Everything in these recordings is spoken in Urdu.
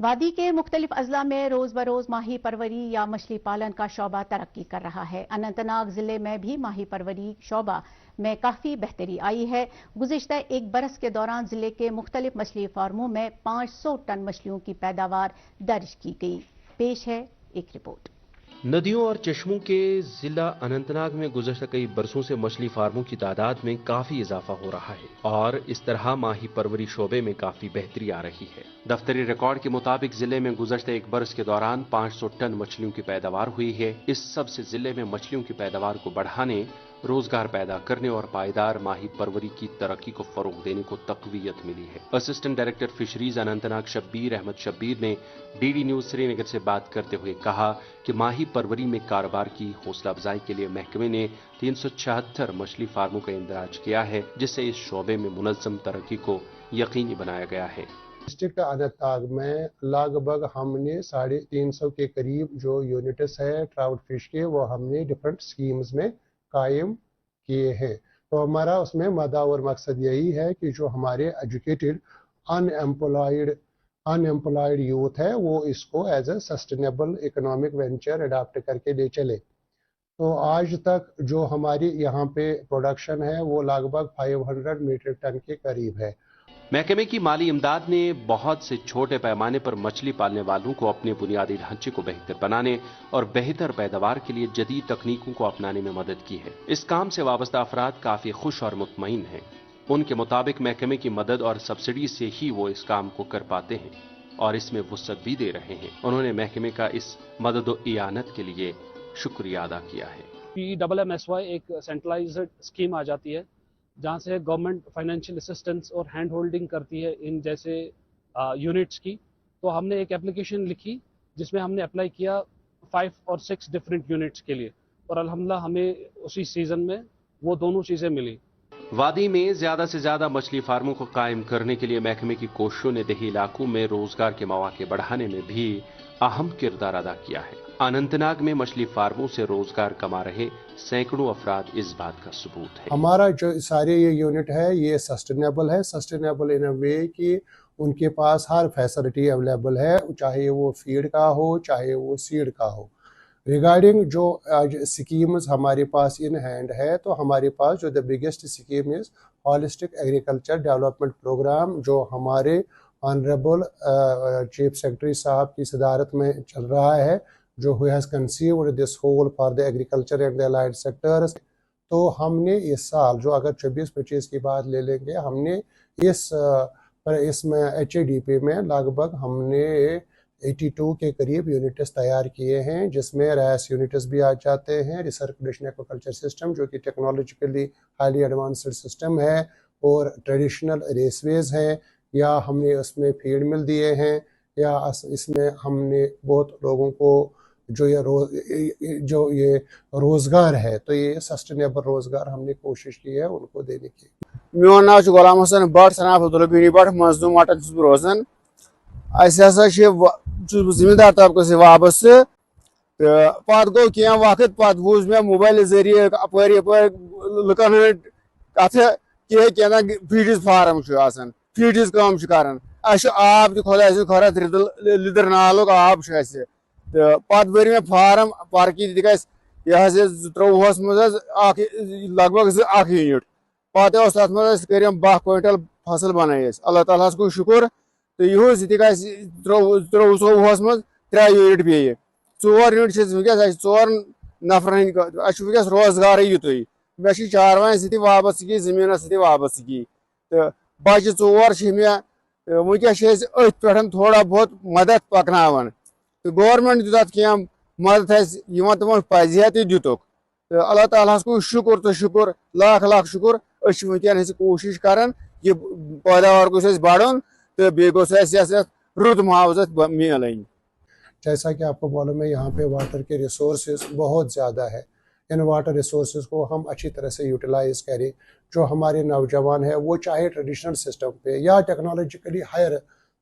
وادی کے مختلف اضلاع میں روز بروز ماہی پروری یا مچھلی پالن کا شعبہ ترقی کر رہا ہے۔ اننت ناگ ضلع میں بھی ماہی پروری شعبہ میں کافی بہتری آئی ہے۔ گزشتہ ایک برس کے دوران ضلع کے مختلف مچھلی فارموں میں 500 ٹن مچھلیوں کی پیداوار درج کی گئی۔ پیش ہے ایک رپورٹ۔ ندیوں اور چشموں کے ضلع اننت ناگ میں گزشتہ کئی برسوں سے مچھلی فارموں کی تعداد میں کافی اضافہ ہو رہا ہے اور اس طرح ماہی پروری شعبے میں کافی بہتری آ رہی ہے۔ دفتری ریکارڈ کے مطابق ضلع میں گزشتہ ایک برس کے دوران 500 ٹن مچھلیوں کی پیداوار ہوئی ہے۔ اس سب سے ضلع میں مچھلیوں کی پیداوار کو بڑھانے، روزگار پیدا کرنے اور پائیدار ماہی پروری کی ترقی کو فروغ دینے کو تقویت ملی ہے۔ Assistant director fisheries Anant Nag Shabbir Ahmad Shabbir نے ڈی ڈی نیوز سری نگر سے بات کرتے ہوئے کہا کہ ماہی پروری میں کاروبار کی حوصلہ افزائی کے لیے محکمے نے 376 مچھلی فارموں کا اندراج کیا ہے، جس سے اس شعبے میں منظم ترقی کو یقینی بنایا گیا ہے۔ ڈسٹرکٹ اننت ناگ میں لگ بھگ ہم نے 350 کے قریب جو یونٹس ہے ٹراؤٹ فش کے، وہ ہم نے ڈفرینٹ سکیمز میں قائم کیے ہیں۔ تو ہمارا اس میں مدعا اور مقصد یہی ہے کہ جو ہمارے ایجوکیٹڈ ان ایمپلائڈ یوتھ ہے وہ اس کو as a sustainable economic venture adopt کر کے لے چلے۔ تو آج تک جو ہماری یہاں پہ پروڈکشن ہے وہ لگ بھگ 500 میٹرک ٹن کے قریب ہے۔ محکمے کی مالی امداد نے بہت سے چھوٹے پیمانے پر مچھلی پالنے والوں کو اپنے بنیادی ڈھانچے کو بہتر بنانے اور بہتر پیداوار کے لیے جدید تکنیکوں کو اپنانے میں مدد کی ہے۔ اس کام سے وابستہ افراد کافی خوش اور مطمئن ہیں۔ ان کے مطابق محکمے کی مدد اور سبسڈی سے ہی وہ اس کام کو کر پاتے ہیں اور اس میں وسعت بھی دے رہے ہیں۔ انہوں نے محکمے کا اس مدد و اعانت کے لیے شکریہ ادا کیا ہے۔ PMMSY ایک سینٹرلائزڈ اسکیم آ جاتی ہے جہاں سے گورنمنٹ فائنینشیل اسسٹنس اور ہینڈ ہولڈنگ کرتی ہے ان جیسے یونٹس کی۔ تو ہم نے ایک اپلیکیشن لکھی جس میں ہم نے اپلائی کیا 5 اور 6 ڈفرینٹ یونٹس کے لیے، اور الحمدللہ ہمیں اسی سیزن میں وہ دونوں چیزیں ملی۔ وادی میں زیادہ سے زیادہ مچھلی فارموں کو قائم کرنے کے لیے محکمے کی کوششوں نے دیہی علاقوں میں روزگار کے مواقع بڑھانے میں بھی اہم کردار ادا کیا ہے۔ اننت ناگ میں مچھلی فارموں سے روزگار کما رہے سینکڑوں افراد اس بات کا ثبوت ہے۔ ہمارا جو سارے یہ یونٹ ہے یہ سسٹینیبل ہے، سسٹینیبل ان اے وے کہ ان کے پاس ہر فیسلٹی اویلیبل ہے، چاہے وہ فیڈ کا ہو چاہے وہ سیڈ کا ہو۔ ریگارڈنگ جو سکیمز ہمارے پاس ان ہینڈ ہے، تو ہمارے پاس جو the biggest scheme is holistic agriculture development programme, جو ہمارے آنریبل چیف سیکرٹری صاحب کی صدارت میں چل رہا ہے، جو who has conceived this whole for the agriculture and the allied sectors۔ تو ہم نے اس سال جو اگر 24-25 کی بات لے لیں گے، ہم نے اس میں HADP میں لگ بھگ ہم نے 82 کے قریب یونٹس تیار کیے ہیں، جس میں ریس یونٹس بھی آ جاتے ہیں، ریسرکولیشن ایکوکلچر سسٹم جو کہ ٹیکنالوجیکلی ہائیلی ایڈوانسڈ سسٹم ہے، اور ٹریڈیشنل ریس ویز ہیں، یا ہم نے اس میں فیڈ مل دیے ہیں، یا اس میں ہم نے بہت لوگوں کو جو یہ روزگار ہے، تو یہ سسٹینیبل روزگار ہم نے کوشش کی ہے ان کو دینے کی۔ میون ناو غلام حسن بٹ، صنعت عبدالبینی بٹ، مزدوم مٹن چھس بہ روزان۔ اسہ ہسا چھس زمیندار طبقہ سے وابستہ، تو پتہ گو کینٛہہ وقت پتہ بوز مےٚ موبائل ذریعہ اپٲرۍ لُکن ہٕنٛدۍ کتھٕ کہ کینٛہہ فیڈز فارم چھُ آسان، فیڈز کٲم چھُ کران، اسہِ چھُ آب تہِ خۄداے سٕنٛدۍ خۄرا لِدٕر نالُک آب چھُ اسہِ، تہٕ پتہٕ بٔرۍ مےٚ فارم پرکی تِکیٛازِ یہِ حظ یہِ 23 منٛز حظ لگ بگ 1 یونٹ، پتہٕ اوس تتھ منٛز کٔرِم 12 کوینٹل فصل بنٲے اسہِ، اللہ تعالیٰ ہس کُن شُکر۔ تہٕ یِہُس تِکیٛازِ 23-24 منٛز 3 یونٹ بیٚیہِ 4 یونٹ چھِ ونکیٚس اسہِ 4 نفرن ہٕنٛدۍ، اسہِ چھُ ونکیٚس روزگارٕے یُتُے، مےٚ چھِ چاروایَن سۭتی وابستگی، زٔمیٖنس سۭتی وابستگی، تہٕ بچہِ 4 چھِ مےٚ، ونکیٚس چھِ أسۍ أتھۍ پٮ۪ٹھ تھوڑا بہت مدد پکناوان، تہٕ گورمنٹ دیُت اتھ کینٛہہ مدد اسہِ یِمن تِمن پزِ ہا تہِ دِتُکھ، تہٕ اللہ تعالیٰ ہس کُن شُکر تہٕ شُکر، لاکھ لاکھ شُکر۔ أسۍ چھِ ونکیٚنس کوٗشش کران یہِ پٲداوار گوٚژھ اسہِ بڑُن تہٕ بیٚیہِ گوٚژھ اسہِ یتھ رُت معاوضہٕ میلٕنۍ۔ جیسا کہ آپ کو معلوم ہے یہاں پہ واٹر کے ریسورسز بہت زیادہ ہے، ان واٹر ریسورسز کو ہم اچھی طرح سے یوٹیلائز کریں۔ جو ہمارے نوجوان ہیں وہ چاہے ٹریڈیشنل سسٹم پہ یا ٹیکنالوجیکلی ہائر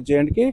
J&K,